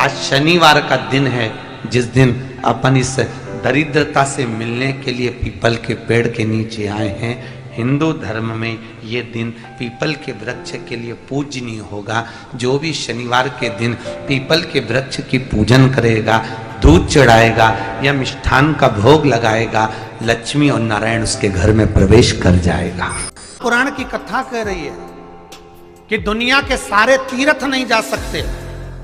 आज शनिवार का दिन है, जिस दिन अपन इस दरिद्रता से मिलने के लिए पीपल के पेड़ के नीचे आए हैं। हिंदू धर्म में ये दिन पीपल के वृक्ष के लिए पूजनीय होगा। जो भी शनिवार के दिन पीपल के वृक्ष की पूजन करेगा, दूध चढ़ाएगा या मिष्ठान का भोग लगाएगा, लक्ष्मी और नारायण उसके घर में प्रवेश कर जाएगा। पुराण की कथा कह रही है कि दुनिया के सारे तीर्थ नहीं जा सकते,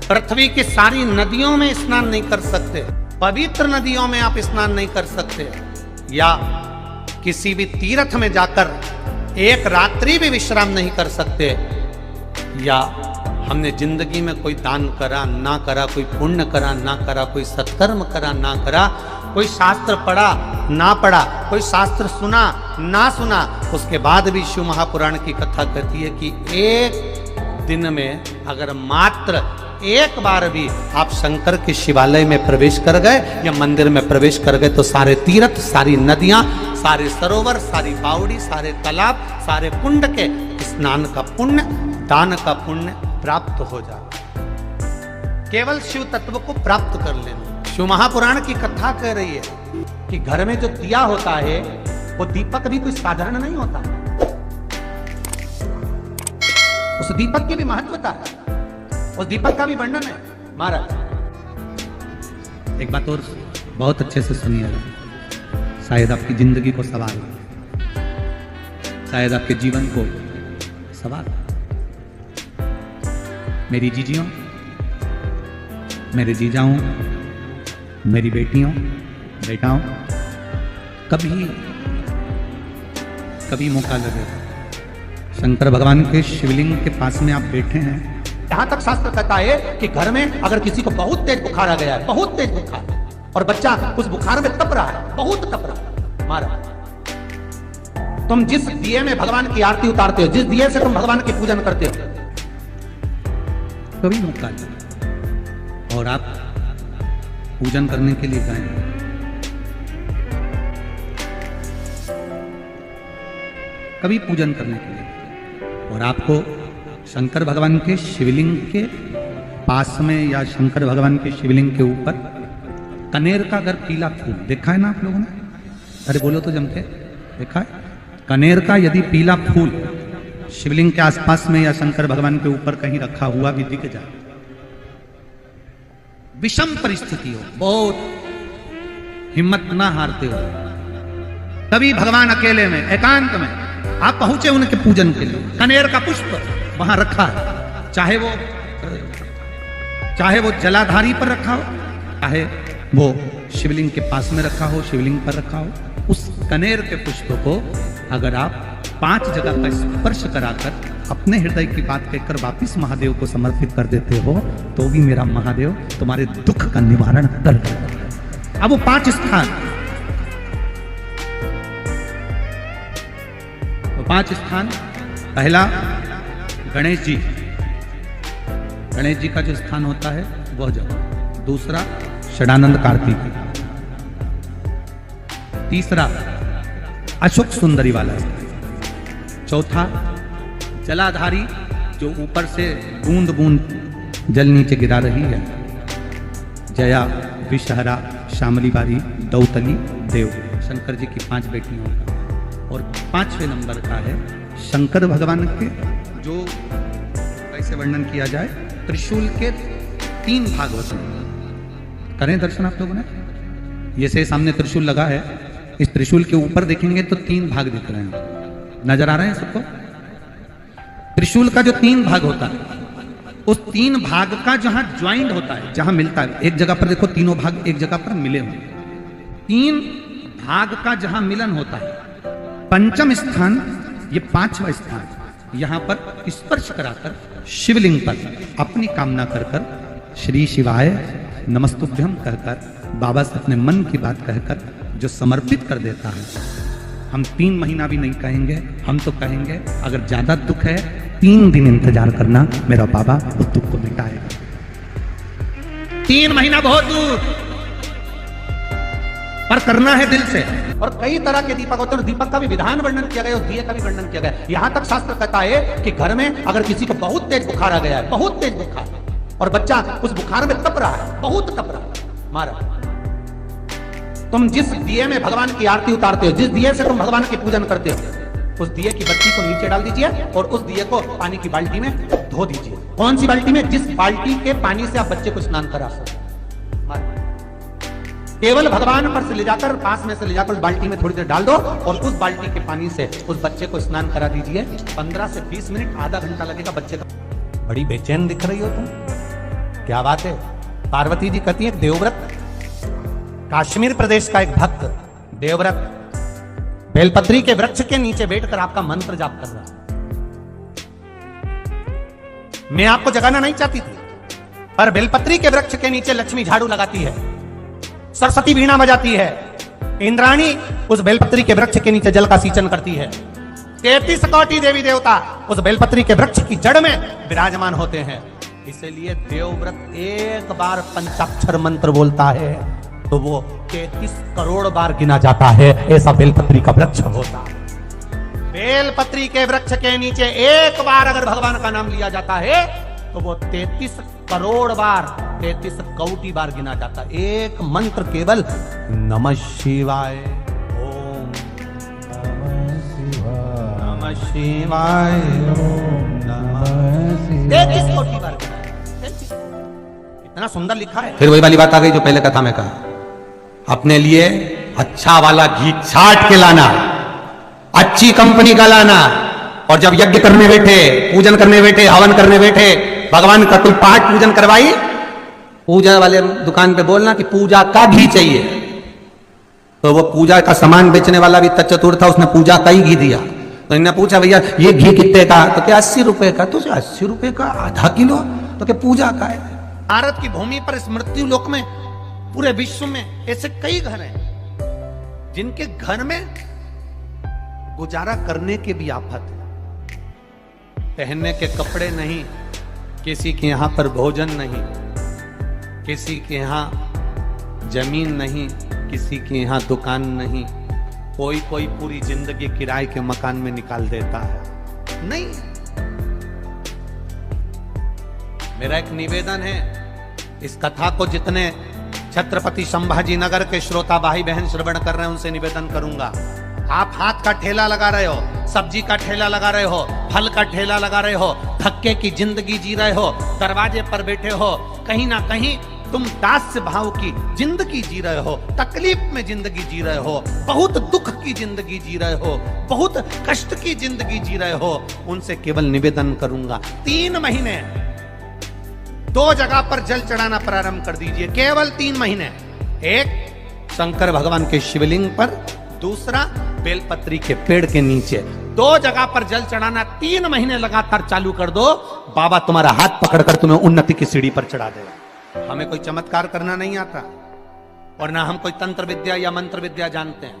पृथ्वी की सारी नदियों में स्नान नहीं कर सकते, पवित्र नदियों में आप स्नान नहीं कर सकते, या किसी भी तीर्थ में जाकर एक रात्रि भी विश्राम नहीं कर सकते, या हमने जिंदगी में कोई दान करा ना करा, कोई पुण्य करा ना करा, कोई सत्कर्म करा ना करा, कोई शास्त्र पढ़ा ना पढ़ा, कोई शास्त्र सुना ना सुना, उसके बाद भी शिव महापुराण की कथा कहती है कि एक दिन में अगर मात्र एक बार भी आप शंकर के शिवालय में प्रवेश कर गए या मंदिर में प्रवेश कर गए तो सारे तीर्थ, सारी नदियां, सारे सरोवर, सारी बावड़ी, सारे तालाब, सारे कुंड के स्नान का पुण्य, दान का पुण्य प्राप्त हो जाए। केवल शिव तत्व को प्राप्त कर लेना। शिव महापुराण की कथा कह रही है कि घर में जो दिया होता है वो दीपक भी कोई साधारण नहीं होता, उस दीपक की भी महत्वता है, उस दीपक का भी वर्णन है। महाराज एक बात और बहुत अच्छे से सुनिएगा, शायद आपकी जिंदगी को सवाल, शायद आपके जीवन को सवाल। मेरी जीजियों, मेरे जीजाओं, मेरी बेटियों, बेटाओं, कभी मौका लगे, शंकर भगवान के शिवलिंग के पास में आप बैठे हैं। यहां तक शास्त्र कहता है कि घर में अगर किसी को बहुत तेज बुखार आ गया है, बहुत तेज बुखार, और बच्चा उस बुखार में तप रहा है, बहुत तप रहा है, महाराज तुम जिस दिए में भगवान की आरती उतारते हो, जिस दिए से तुम भगवान की पूजन करते हो, कभी मौका लगे और आप पूजन करने के लिए गए, कभी पूजन करने के लिए, और आपको शंकर भगवान के शिवलिंग के पास में या शंकर भगवान के शिवलिंग के ऊपर कनेर का अगर पीला फूल देखा है ना आप लोगों ने, अरे बोलो तो जमके, देखा है? कनेर का यदि पीला फूल शिवलिंग के आसपास में या शंकर भगवान के ऊपर कहीं रखा हुआ भी दिख जाए, विषम परिस्थिति हो, बहुत हिम्मत ना हारते हो, तभी भगवान अकेले में एकांत में आप पहुंचे उनके पूजन के लिए, कनेर का पुष्प वहां रखा है, चाहे वो जलाधारी पर रखा हो, चाहे वो शिवलिंग के पास में रखा हो, शिवलिंग पर रखा हो, उस कनेर के पुष्प को अगर आप 5 जगह का स्पर्श कराकर अपने हृदय की बात कहकर वापिस महादेव को समर्पित कर देते हो, तो भी मेरा महादेव तुम्हारे दुख का निवारण कर देगा। अब वो 5 स्थान, तो 5 स्थान, पहला गणेश जी, गणेश जी का जो स्थान होता है वह जगह, दूसरा षडानंद कार्तिक, तीसरा अशोक सुंदरी वाला, चौथा जलाधारी जो ऊपर से बूंद बूंद जल नीचे गिरा रही है, जया, विषहरा, शामली बारी, दौतली, देव, शंकर जी की 5 बेटियों का, और 5वें नंबर का है शंकर भगवान के, जो कैसे वर्णन किया जाए, त्रिशूल के 3 भाग होते हैं। करें दर्शन आप लोगों ने, ये से सामने त्रिशूल लगा है, इस त्रिशूल के ऊपर देखेंगे तो 3 भाग दिख रहे हैं, नजर आ रहे हैं सबको? त्रिशूल का जो 3 भाग होता है, उस 3 भाग का जहां ज्वाइंट होता है, जहां मिलता है, एक जगह पर देखो तीनों भाग एक जगह पर मिले हुए, 3 भाग का जहां मिलन होता है, 5वां स्थान, ये 5वां स्थान, यहां पर स्पर्श कराकर शिवलिंग पर अपनी कामना कर कर श्री शिवाय नमस्तुभ्यम कहकर बाबा से अपने मन की बात कहकर जो समर्पित कर देता है, हम 3 महीना भी नहीं कहेंगे, हम तो कहेंगे अगर ज्यादा दुख है 3 दिन इंतजार करना, मेरा बाबा उस दुख को मिटाएगा। 3 महीना बहुत दूर, पर करना है दिल से। और कई तरह के दीपक होते हैं, दीपक का भी विधान वर्णन किया गया और दिए का भी वर्णन किया गया। यहां तक शास्त्र कहता है कि घर में अगर किसी को बहुत तेज बुखार आ गया है, बहुत तेज बुखार, और बच्चा उस बुखार में तप रहा है, बहुत तप रहा है। महाराज तुम जिस दिए में भगवान की आरती उतारते हो, जिस दिए से तुम भगवान की पूजन करते हो, उस दिए की बत्ती को नीचे डाल दीजिए और उस दिए को पानी की बाल्टी में धो दीजिए। कौन सी बाल्टी में? जिस बाल्टी के पानी से आप बच्चे को स्नान करा सको। केवल भगवान पर से ले जाकर, पास में से ले जाकर उस बाल्टी में थोड़ी देर डाल दो और उस बाल्टी के पानी से उस बच्चे को स्नान करा दीजिए। 15 से 20 मिनट, आधा घंटा लगेगा बच्चे का। बड़ी बेचैन दिख रही हो तुम, क्या बात है? पार्वती जी कहती है देवव्रत, कश्मीर प्रदेश का एक भक्त देवव्रत बेलपत्री के वृक्ष के नीचे बैठकर आपका मंत्र जाप कर रहा। मैं आपको जगाना नहीं चाहती थी, पर बेलपत्री के वृक्ष के नीचे लक्ष्मी झाड़ू लगाती है, सरस्वती वीणा बजाती है, इंद्राणी उस बेलपत्री के वृक्ष के नीचे जल का सिंचन करती है। 33 कोटि देवी देवता उस बेलपत्री के वृक्ष की जड़ में विराजमान होते हैं। इसलिए देवव्रत एक बार पंचाक्षर मंत्र बोलता है तो वो 33 करोड़ बार गिना जाता है। ऐसा बेलपत्री का वृक्ष होता है। बेलपत्री के वृक्ष के नीचे एक बार अगर भगवान का नाम लिया जाता है तो वो 33 करोड़ बार, 33 कोटि बार गिना जाता है। एक मंत्र केवल नमः शिवाय, ओम नमः शिवाय, ओम नमः शिवाय, 33 कोटि बार गिना। इतना सुंदर लिखा है। फिर वही वाली बात आ गई जो पहले कथा में कहा, अपने लिए अच्छा वाला घी छाट के लाना, अच्छी कंपनी का लाना, और जब यज्ञ करने बैठे, पूजन करने बैठे, हवन करने बैठे, भगवान का कोई पाठ पूजन करवाई, पूजा वाले दुकान पे बोलना कि पूजा का घी चाहिए। तो वो पूजा का सामान बेचने वाला भी चतुर था, उसने पूजा का ही घी दिया। तो इन्होंने पूछा भैया ये घी कितने का? तो क्या 80 रुपए का? तो 80 रुपए का आधा किलो? तो क्या पूजा का है? भारत की भूमि पर इस मृत्यु लोक में, पूरे विश्व में ऐसे कई घर हैं जिनके घर में गुजारा करने के भी आफत है। पहनने के कपड़े नहीं, किसी के यहां पर भोजन नहीं, किसी के यहां जमीन नहीं, किसी के यहां दुकान नहीं, कोई कोई पूरी जिंदगी किराए के मकान में निकाल देता है। नहीं, मेरा एक निवेदन है, इस कथा को जितने छत्रपति संभाजी नगर के श्रोता भाई बहन श्रवण कर रहे हैं उनसे निवेदन करूंगा, आप हाथ का ठेला लगा रहे हो, सब्जी का ठेला लगा रहे हो, फल का ठेला लगा रहे हो, धक्के की जिंदगी जी रहे हो, दरवाजे पर बैठे हो, कहीं ना कहीं तुम दास्य भाव की जिंदगी जी रहे हो, तकलीफ में जिंदगी जी रहे हो, बहुत दुख की जिंदगी जी रहे हो, बहुत कष्ट की जिंदगी जी रहे हो, उनसे केवल निवेदन करूंगा 3 महीने 2 जगह पर जल चढ़ाना प्रारंभ कर दीजिए। केवल 3 महीने। एक शंकर भगवान के शिवलिंग पर, दूसरा बेलपत्री के पेड़ के नीचे। 2 जगह पर जल चढ़ाना 3 महीने लगातार चालू कर दो, बाबा तुम्हारा हाथ पकड़कर तुम्हें उन्नति की सीढ़ी पर चढ़ा देगा। हमें कोई चमत्कार करना नहीं आता और ना हम कोई तंत्र विद्या या मंत्र विद्या जानते हैं,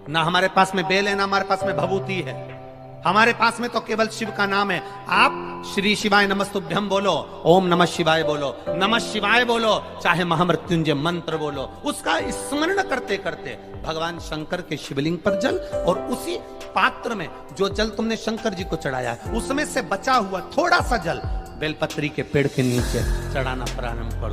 ना हमारे पास में बेल है, ना हमारे पास में भभूति है, हमारे पास में तो केवल शिव का नाम है। आप श्री शिवाय नमस्तुभ्यम बोलो, ओम नमः शिवाय बोलो, नमः शिवाय बोलो, चाहे महामृत्युंजय मंत्र बोलो, उसका स्मरण करते करते भगवान शंकर के शिवलिंग पर जल, और उसी पात्र में जो जल तुमने शंकर जी को चढ़ाया उसमें से बचा हुआ थोड़ा सा जल बेलपत्री के पेड़ के नीचे चढ़ाना प्रारंभ करो।